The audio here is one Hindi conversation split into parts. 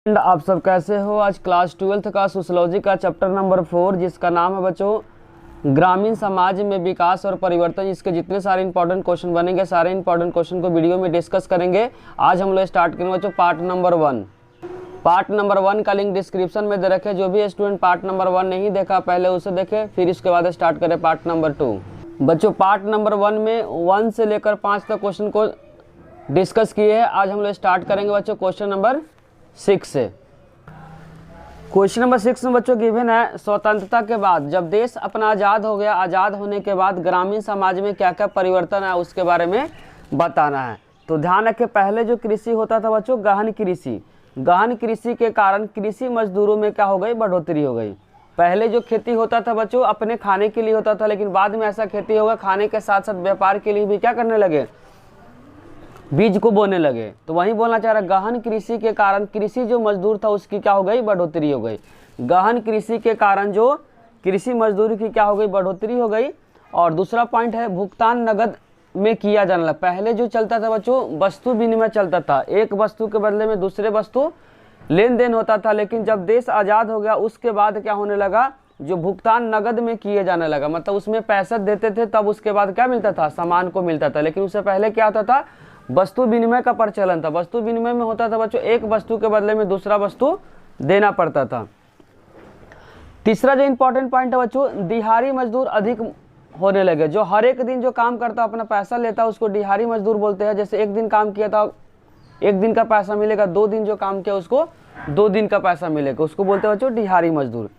आप सब कैसे हो। आज क्लास 12th का सोशियोलॉजी का चैप्टर नंबर 4 जिसका नाम है बच्चों ग्रामीण समाज में विकास और परिवर्तन। इसके जितने सारे इंपॉर्टेंट क्वेश्चन बनेंगे सारे इंपॉर्टेंट क्वेश्चन को वीडियो में डिस्कस करेंगे। आज हम लोग स्टार्ट करेंगे बच्चों पार्ट नंबर 1। पार्ट नंबर 1 का लिंक डिस्क्रिप्शन में दे रखे। जो भी स्टूडेंट पार्ट नंबर 1 नहीं देखा पहले उसे देखे, फिर इसके बाद स्टार्ट करें पार्ट नंबर 2। बच्चों पार्ट नंबर 1 में 1 से लेकर 5 तक क्वेश्चन को डिस्कस किए हैं। आज हम लोग स्टार्ट करेंगे बच्चों क्वेश्चन नंबर 6 से। क्वेश्चन नंबर 6 में बच्चों गिवन है स्वतंत्रता के बाद जब देश अपना आज़ाद हो गया, आज़ाद होने के बाद ग्रामीण समाज में क्या क्या परिवर्तन है उसके बारे में बताना है। तो ध्यान रखें, पहले जो कृषि होता था बच्चों गहन कृषि, गहन कृषि के कारण कृषि मजदूरों में क्या हो गई, बढ़ोतरी हो गई। पहले जो खेती होता था बच्चों अपने खाने के लिए होता था, लेकिन बाद में ऐसा खेती होगा खाने के साथ साथ व्यापार के लिए भी क्या करने लगे, बीज को बोने लगे। तो वही बोलना चाह रहा है गहन कृषि के कारण कृषि जो मजदूर था उसकी क्या हो गई, बढ़ोतरी हो गई। गहन कृषि के कारण जो कृषि मजदूर की क्या हो गई, बढ़ोतरी हो गई। और दूसरा पॉइंट है भुगतान नगद में किया जाने लगा। पहले जो चलता था बच्चों वस्तु विनिमय चलता था, एक वस्तु के बदले में दूसरे वस्तु लेन देन होता था, लेकिन जब देश आज़ाद हो गया उसके बाद क्या होने लगा, जो भुगतान नगद में किए जाने लगा। मतलब उसमें पैसा देते थे तब उसके बाद क्या मिलता था, सामान को मिलता था। लेकिन उससे पहले क्या होता था, वस्तु विनिमय का प्रचलन था। वस्तु विनिमय में होता था बच्चों एक वस्तु के बदले में दूसरा वस्तु देना पड़ता था। तीसरा जो इंपॉर्टेंट पॉइंट है बच्चों दिहाड़ी मजदूर अधिक होने लगे। जो हर एक दिन जो काम करता अपना पैसा लेता उसको दिहाड़ी मजदूर बोलते हैं। जैसे एक दिन काम किया था एक दिन का पैसा मिलेगा, 2 दिन जो काम किया उसको 2 दिन का पैसा मिलेगा, उसको बोलते हैं बच्चों दिहाड़ी मजदूर।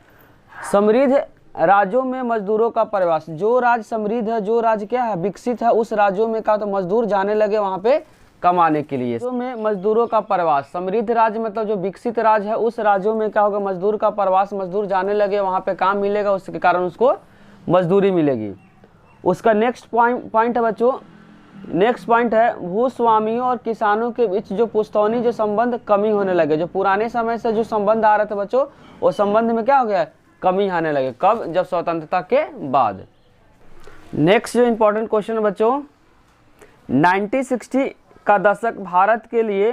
समृद्ध राज्यों में मजदूरों का प्रवास, जो राज्य समृद्ध है, जो राज्य क्या है विकसित है, उस राज्यों में का तो मजदूर जाने लगे वहाँ पे कमाने के लिए। तो में मजदूरों का प्रवास, समृद्ध राज्य मतलब जो विकसित राज्य है उस राज्यों में क्या होगा, मजदूर का प्रवास, मजदूर जाने लगे वहाँ पे काम मिलेगा, उसके कारण उसको मजदूरी मिलेगी। उसका नेक्स्ट पॉइंट है बच्चों, नेक्स्ट पॉइंट है भूस्वामियों और किसानों के बीच जो पुश्तौनी जो संबंध कमी होने लगे। जो पुराने समय से जो संबंध आ रहे थे बच्चों वो संबंध में क्या हो गया, कमी आने लगे। कब, जब स्वतंत्रता के बाद। नेक्स्ट जो इंपॉर्टेंट क्वेश्चन है बच्चों 1960 का दशक भारत के लिए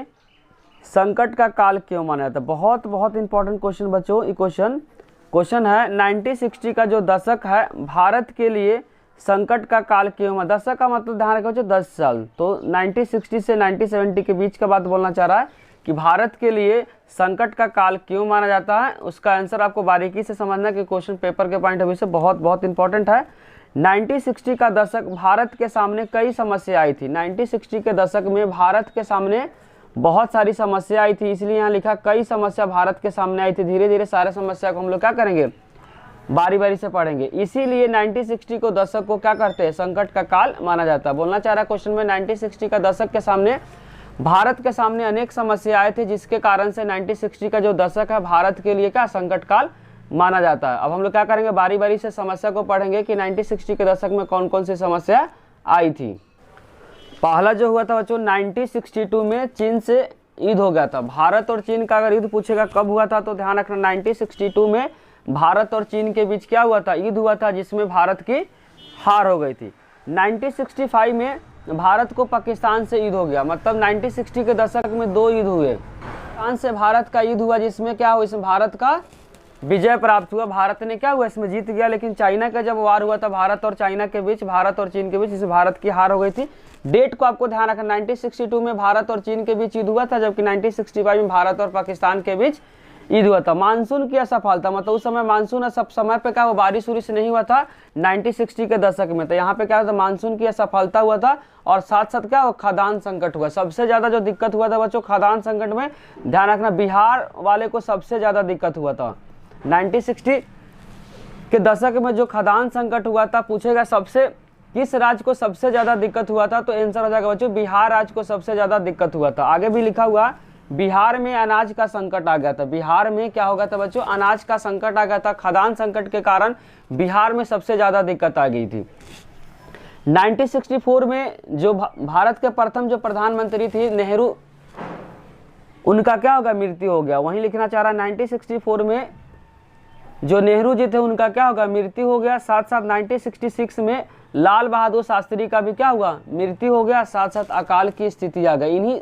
संकट का काल क्यों माना जाता है। बहुत इंपॉर्टेंट क्वेश्चन बच्चों। ये क्वेश्चन है 1960 का जो दशक है भारत के लिए संकट का काल क्यों माना। दशक का मतलब ध्यान रखो बच्चों 10 साल। तो 1960 से 1970 के बीच का बात बोलना चाह रहा है कि भारत के लिए संकट का काल क्यों माना जाता है। उसका आंसर आपको बारीकी से समझना कि क्वेश्चन पेपर के पॉइंट ऑफ व्यू से बहुत इंपॉर्टेंट है। 1960 का दशक भारत के सामने कई समस्या आई थी। 1960 के दशक में भारत के सामने बहुत सारी समस्या आई थी, इसलिए यहाँ लिखा कई समस्या भारत के सामने आई थी। धीरे धीरे सारे समस्या को हम लोग क्या करेंगे, बारी बारी से पढ़ेंगे। इसीलिए 1960 को दशक को क्या करते हैं, संकट का काल माना जाता है। बोलना चाह रहा है क्वेश्चन में 1960 का दशक के सामने भारत के सामने अनेक समस्या आए थे, जिसके कारण से 1960 का जो दशक है भारत के लिए क्या संकट काल माना जाता है। अब हम लोग क्या करेंगे, बारी बारी से समस्या को पढ़ेंगे कि 1960 के दशक में कौन कौन सी समस्या आई थी। पहला जो हुआ था बच्चों 1962 में चीन से युद्ध हो गया था। भारत और चीन का अगर युद्ध पूछेगा कब हुआ था तो ध्यान रखना 1962 में भारत और चीन के बीच क्या हुआ था, युद्ध हुआ था, जिसमें भारत की हार हो गई थी। 1965 में भारत को पाकिस्तान से युद्ध हो गया। मतलब 1960 के दशक में 2 युद्ध हुए। पाकिस्तान से भारत का युद्ध हुआ जिसमें क्या हुआ, इसमें भारत का विजय प्राप्त हुआ। भारत ने क्या हुआ, इसमें जीत गया। लेकिन चाइना का जब वार हुआ था भारत और चाइना के बीच, भारत और चीन के बीच, इसमें भारत की हार हो गई थी। डेट को आपको ध्यान रखना 1962 में भारत और चीन के बीच युद्ध हुआ था, जबकि 1965 में भारत और पाकिस्तान के बीच युद्ध हुआ था। मानसून की असफलता, मतलब उस समय मानसून सब समय पे क्या हुआ, बारिश उरिश नहीं हुआ था 1960 के दशक में। तो यहाँ पे क्या हुआ था, मानसून की असफलता हुआ था और साथ साथ क्या हुआ, खाद्यान्न संकट हुआ। सबसे ज्यादा जो दिक्कत हुआ था बच्चों खाद्यान्न संकट में, ध्यान रखना बिहार वाले को सबसे ज्यादा दिक्कत हुआ था। 1960 के दशक में जो खाद्यान्न संकट हुआ था, पूछेगा सबसे किस राज्य को सबसे ज्यादा दिक्कत हुआ था, तो आंसर हो जाएगा बच्चों बिहार राज्य को सबसे ज्यादा दिक्कत हुआ था। आगे भी लिखा हुआ बिहार में अनाज का संकट आ गया था। बिहार में क्या हो गया था बच्चों, अनाज का संकट आ गया था। खाद्यान्न संकट के कारण बिहार में सबसे ज्यादा दिक्कत आ गई थी। 1964 में जो भारत के प्रथम जो प्रधानमंत्री थी नेहरू, उनका क्या होगा, मृत्यु हो गया। वहीं लिखना चाह रहा 1964 में जो नेहरू जी थे उनका क्या होगा, मृत्यु हो गया। साथ साथ 1966 में लाल बहादुर शास्त्री का भी क्या हुआ, मृत्यु हो गया। साथ साथ अकाल की स्थिति आ गई। इन्हीं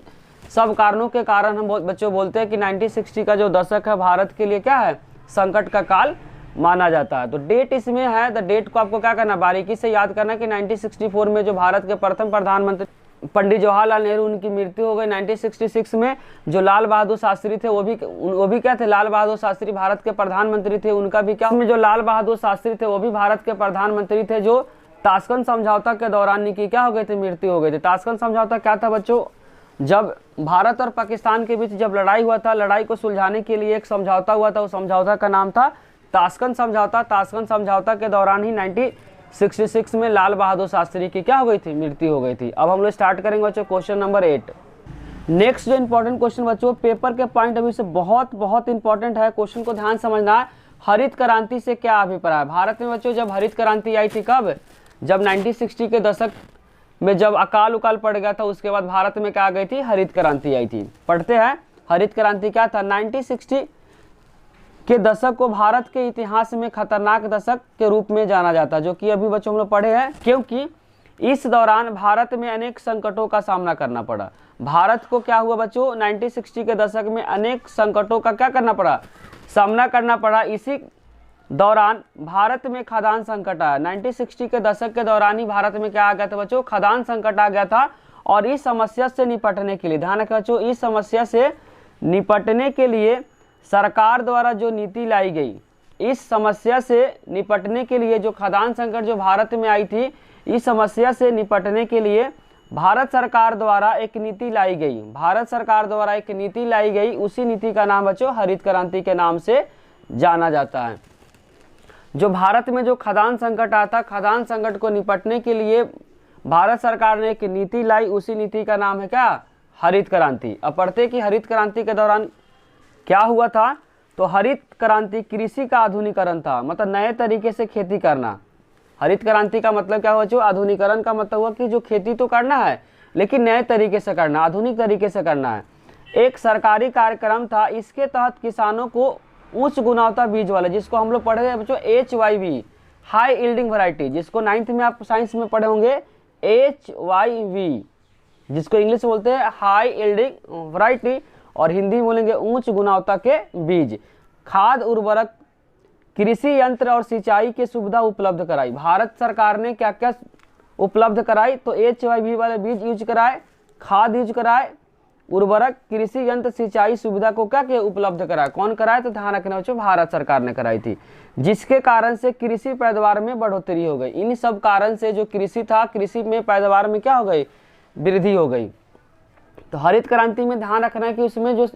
सब कारणों के कारण हम बच्चों बोलते हैं कि 1960 का जो दशक है भारत के लिए क्या है, संकट का काल माना जाता है। तो डेट इसमें है, द डेट को आपको क्या करना, बारीकी से याद करना कि 1964 में जो भारत के प्रथम प्रधानमंत्री पंडित जवाहरलाल नेहरू, उनकी मृत्यु हो गई। 1966 में जो लाल बहादुर शास्त्री थे वो भी क्या थे, लाल बहादुर शास्त्री भारत के प्रधानमंत्री थे, उनका भी क्या, जो लाल बहादुर शास्त्री थे वो भी भारत के प्रधानमंत्री थे, जो ताशकंद समझौता के दौरान की क्या हो गए थे, मृत्यु हो गई थी। ताशकंद समझौता क्या था बच्चों, जब भारत और पाकिस्तान के बीच जब लड़ाई हुआ था, लड़ाई को सुलझाने के लिए एक समझौता हुआ था, उस समझौता का नाम था ताशकंद समझौता। ताशकंद समझौता के दौरान ही 1966 में लाल बहादुर शास्त्री की क्या हो गई थी, मृत्यु हो गई थी। अब हम लोग स्टार्ट करेंगे बच्चों क्वेश्चन नंबर 8। नेक्स्ट जो इंपॉर्टेंट क्वेश्चन बच्चों, पेपर के पॉइंट ऑफ व्यू से बहुत इंपॉर्टेंट है, क्वेश्चन को ध्यान समझना है। हरित क्रांति से क्या अभिप्राय, भारत में बच्चों जब हरित क्रांति आई थी, कब, जब 1960 के दशक में जब अकाल उकाल पड़ गया था, उसके बाद भारत में क्या आ गई थी, हरित क्रांति आई थी। पढ़ते हैं हरित क्रांति क्या था। 1960 के दशक को भारत के इतिहास में खतरनाक दशक के रूप में जाना जाता है, जो कि अभी बच्चों हम लोग पढ़े हैं, क्योंकि इस दौरान भारत में अनेक संकटों का सामना करना पड़ा। भारत को क्या हुआ बच्चों, 1960 के दशक में अनेक संकटों का क्या करना पड़ा, सामना करना पड़ा। इसी दौरान भारत में खाद्यान्न संकट आया। 1960 के दशक के दौरान ही भारत में क्या आ गया था बच्चों, खाद्यान्न संकट आ गया था। और इस समस्या से निपटने के लिए, ध्यान रखें बच्चों, इस समस्या से निपटने के लिए सरकार द्वारा जो नीति लाई गई, इस समस्या से निपटने के लिए जो खाद्यान्न संकट जो भारत में आई थी, इस समस्या से निपटने के लिए भारत सरकार द्वारा एक नीति लाई गई। भारत सरकार द्वारा एक नीति लाई गई, उसी नीति का नाम बच्चों हरित क्रांति के नाम से जाना जाता है। जो भारत में जो खाद्यान्न संकट आता, खाद्यान्न संकट को निपटने के लिए भारत सरकार ने एक नीति लाई, उसी नीति का नाम है क्या, हरित क्रांति। अब पढ़ते कि हरित क्रांति के दौरान क्या हुआ था। तो हरित क्रांति कृषि का आधुनिकीकरण था, मतलब नए तरीके से खेती करना। हरित क्रांति का मतलब क्या हुआ, जो आधुनिकीकरण का मतलब हुआ कि जो खेती तो करना है लेकिन नए तरीके से करना, आधुनिक तरीके से करना है। एक सरकारी कार्यक्रम था, इसके तहत किसानों को उच्च गुणवत्ता बीज वाले, जिसको हम लोग पढ़े हैं बच्चों HYV, हाई यील्डिंग वैरायटी, जिसको 9th में आप साइंस में पढ़े होंगे HYV, जिसको इंग्लिश बोलते हैं हाई यील्डिंग वैरायटी, और हिंदी बोलेंगे उच्च गुणवत्ता के बीज। खाद, उर्वरक, कृषि यंत्र और सिंचाई की सुविधा उपलब्ध कराई। भारत सरकार ने क्या क्या उपलब्ध कराई, तो HYV वाले बीज यूज कराए, खाद यूज कराए, उर्वरक, कृषि यंत्र, सिंचाई सुविधा को क्या क्या उपलब्ध कराया। कौन कराया, तो ध्यान रखना बच्चों भारत सरकार ने कराई थी, जिसके कारण से कृषि पैदावार में बढ़ोतरी हो गई। इन सब कारण से जो कृषि था, कृषि में पैदावार में क्या हो गई, वृद्धि हो गई। तो हरित क्रांति में ध्यान रखना है कि उसमें जो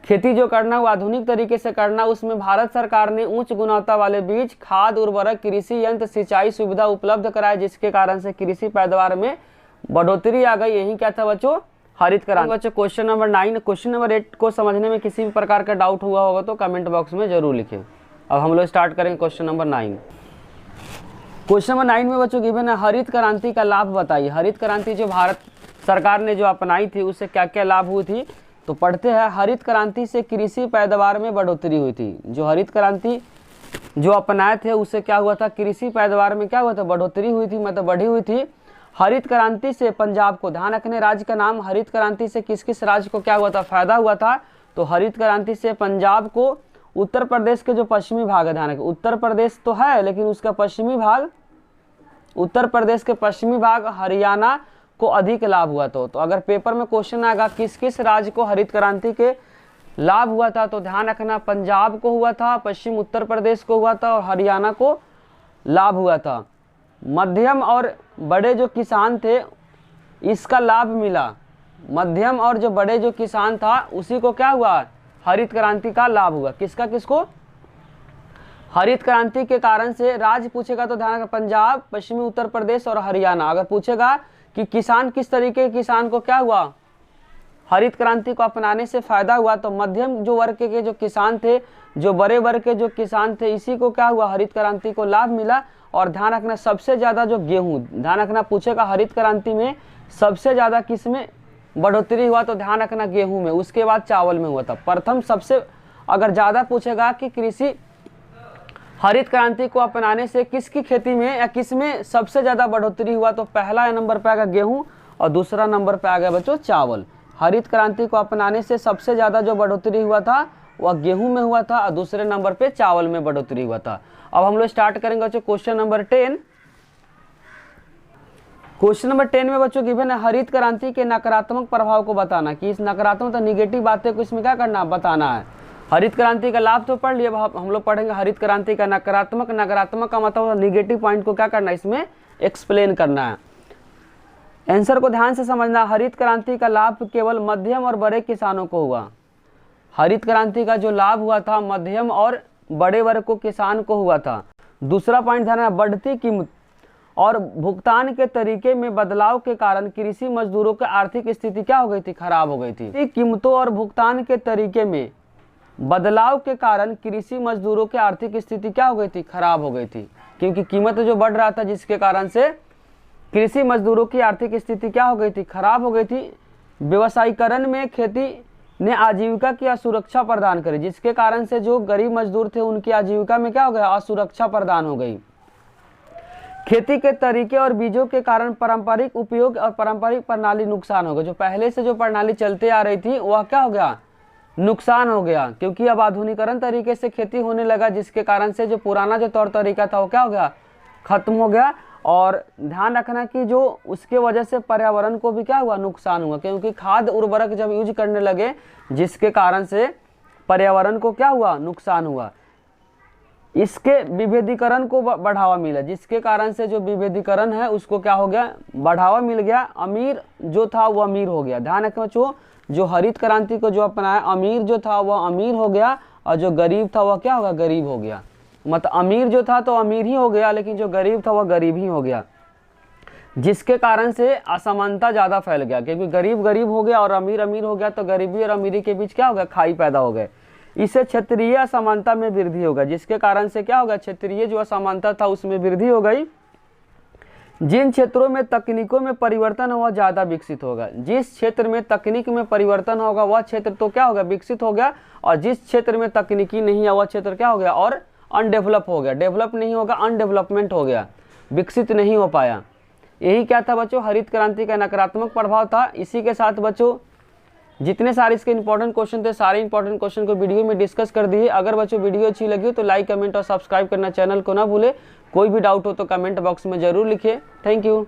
खेती जो करना वो आधुनिक तरीके से करना, उसमें भारत सरकार ने उच्च गुणवत्ता वाले बीज, खाद, उर्वरक, कृषि यंत्र, सिंचाई सुविधा उपलब्ध कराए, जिसके कारण से कृषि पैदावार में बढ़ोतरी आ गई। यही क्या था बच्चों, हरित क्रांति। बच्चों क्वेश्चन नंबर 9, क्वेश्चन नंबर 8 को समझने में किसी भी प्रकार का डाउट हुआ होगा तो कमेंट बॉक्स में जरूर लिखें। अब हम लोग स्टार्ट करेंगे क्वेश्चन नंबर 9। क्वेश्चन नंबर 9 में बच्चों गिवन है हरित क्रांति का लाभ बताइए। हरित क्रांति जो भारत सरकार ने जो अपनाई थी उससे क्या क्या लाभ हुई थी, तो पढ़ते हैं हरित क्रांति से कृषि पैदावार में बढ़ोतरी हुई थी। जो हरित क्रांति जो अपनाए थे उससे क्या हुआ था, कृषि पैदावार में क्या हुआ था, बढ़ोतरी हुई थी, मतलब बढ़ी हुई थी। हरित क्रांति से पंजाब को, ध्यान रखने राज्य का नाम, हरित क्रांति से किस किस राज्य को क्या हुआ था, फायदा हुआ था, तो हरित क्रांति से पंजाब को, उत्तर प्रदेश के जो पश्चिमी भाग है, ध्यान रखें उत्तर प्रदेश तो है लेकिन उसका पश्चिमी भाग, उत्तर प्रदेश के पश्चिमी भाग, हरियाणा को अधिक लाभ हुआ। तो अगर पेपर में क्वेश्चन आएगा किस किस राज्य को हरित क्रांति के लाभ हुआ था, तो ध्यान रखना पंजाब को हुआ था, पश्चिम उत्तर प्रदेश को हुआ था और हरियाणा को लाभ हुआ था। मध्यम और बड़े जो किसान थे इसका लाभ मिला, मध्यम और जो बड़े जो किसान था उसी को क्या हुआ, हरित क्रांति का लाभ हुआ। किसका, किसको, हरित क्रांति के कारण से। राज्य पूछेगा तो ध्यान रखना पंजाब, पश्चिमी उत्तर प्रदेश और हरियाणा। अगर पूछेगा कि किसान किस तरीके के किसान को क्या हुआ, हरित क्रांति को अपनाने से फायदा हुआ, तो मध्यम जो वर्ग के जो किसान थे, जो बड़े वर्ग के जो किसान थे, इसी को क्या हुआ, हरित क्रांति को लाभ मिला। और ध्यान रखना सबसे ज़्यादा जो गेहूं, ध्यान रखना पूछेगा हरित क्रांति में सबसे ज़्यादा किस में बढ़ोतरी हुआ, तो ध्यान रखना गेहूं में, उसके बाद चावल में हुआ था। प्रथम सबसे अगर ज़्यादा पूछेगा कि कृषि हरित क्रांति को अपनाने से किसकी खेती में या किस में सबसे ज़्यादा बढ़ोतरी हुआ, तो पहला नंबर पे आ गया गेहूँ और दूसरा नंबर पे आ गया बच्चों चावल। हरित क्रांति को अपनाने से सबसे ज़्यादा जो बढ़ोतरी हुआ था वह गेहूं में हुआ था और दूसरे नंबर पे चावल में बढ़ोतरी हुआ था। अब हम लोग स्टार्ट करेंगे बच्चों क्वेश्चन नंबर 10। क्वेश्चन नंबर 10 में बच्चों गिवन है हरित क्रांति के नकारात्मक प्रभाव को बताना, कि इस नकारात्मक तो निगेटिव बातें को इसमें क्या करना, बताना है। हरित क्रांति का लाभ तो पढ़ लिए, हम लोग पढ़ेंगे हरित क्रांति का नकारात्मक। नकारात्मक का मतलब निगेटिव पॉइंट को क्या करना है, इसमें एक्सप्लेन करना है। आंसर को ध्यान से समझना। हरित क्रांति का लाभ केवल मध्यम और बड़े किसानों को हुआ। हरित क्रांति का जो लाभ हुआ था मध्यम और बड़े वर्ग को किसान को हुआ था। दूसरा पॉइंट ध्यान रखना, बढ़ती कीमत और भुगतान के तरीके में बदलाव के कारण कृषि मजदूरों की आर्थिक स्थिति क्या हो गई थी, खराब हो गई थी। कीमतों और भुगतान के तरीके में बदलाव के कारण कृषि मजदूरों की आर्थिक स्थिति क्या हो गई थी, खराब हो गई थी, क्योंकि कीमत जो बढ़ रहा था जिसके कारण से कृषि मजदूरों की आर्थिक स्थिति क्या हो गई थी, खराब हो गई थी। व्यवसायीकरण में खेती ने आजीविका की असुरक्षा प्रदान करी, जिसके कारण से जो गरीब मजदूर थे उनकी आजीविका में क्या हो गया, असुरक्षा प्रदान हो गई। खेती के तरीके और बीजों के कारण पारंपरिक उपयोग और पारंपरिक प्रणाली नुकसान हो गई। जो पहले से जो प्रणाली चलते आ रही थी वह क्या हो गया, नुकसान हो गया, क्योंकि अब आधुनिकीकरण तरीके से खेती होने लगा, जिसके कारण से जो पुराना जो तौर तरीका था वो क्या हो गया, खत्म हो गया। और ध्यान रखना कि जो उसके वजह से पर्यावरण को भी क्या हुआ, नुकसान हुआ, क्योंकि खाद उर्वरक जब यूज करने लगे जिसके कारण से पर्यावरण को क्या हुआ, नुकसान हुआ। इसके विभेदीकरण को बढ़ावा मिला, जिसके कारण से जो विभेदीकरण है उसको क्या हो गया, बढ़ावा मिल गया। अमीर जो था वो अमीर हो गया। ध्यान रखें बच्चों, जो हरित क्रांति को जो अपनाया, अमीर जो था वह अमीर हो गया और जो गरीब था वह क्या होगा, गरीब हो गया। मतलब अमीर जो था तो अमीर ही हो गया, लेकिन जो गरीब था वह गरीब ही हो गया, जिसके कारण से असमानता ज़्यादा फैल गया, क्योंकि गरीब गरीब हो गया और अमीर अमीर हो गया, तो गरीबी और अमीरी के बीच क्या हो गया, खाई पैदा हो गए। इससे क्षेत्रीय असमानता में वृद्धि होगा, जिसके कारण से क्या होगा, क्षेत्रीय जो असमानता था उसमें वृद्धि हो गई। जिन क्षेत्रों में तकनीकों में परिवर्तन हुआ ज़्यादा विकसित होगा। जिस क्षेत्र में तकनीक में परिवर्तन होगा वह क्षेत्र तो क्या होगा, विकसित हो गया, और जिस क्षेत्र में तकनीकी नहीं है वह क्षेत्र क्या हो गया, और अनडेवलप हो गया। डेवलप नहीं होगा, अनडेवलपमेंट हो गया, विकसित नहीं हो पाया। यही क्या था बच्चों, हरित क्रांति का नकारात्मक प्रभाव था। इसी के साथ बच्चों जितने सारे इसके इंपॉर्टेंट क्वेश्चन थे, सारे इंपॉर्टेंट क्वेश्चन को वीडियो में डिस्कस कर दिए। अगर बच्चों वीडियो अच्छी लगी हो तो लाइक, कमेंट और सब्सक्राइब करना चैनल को ना भूले। कोई भी डाउट हो तो कमेंट बॉक्स में जरूर लिखिए। Thank you.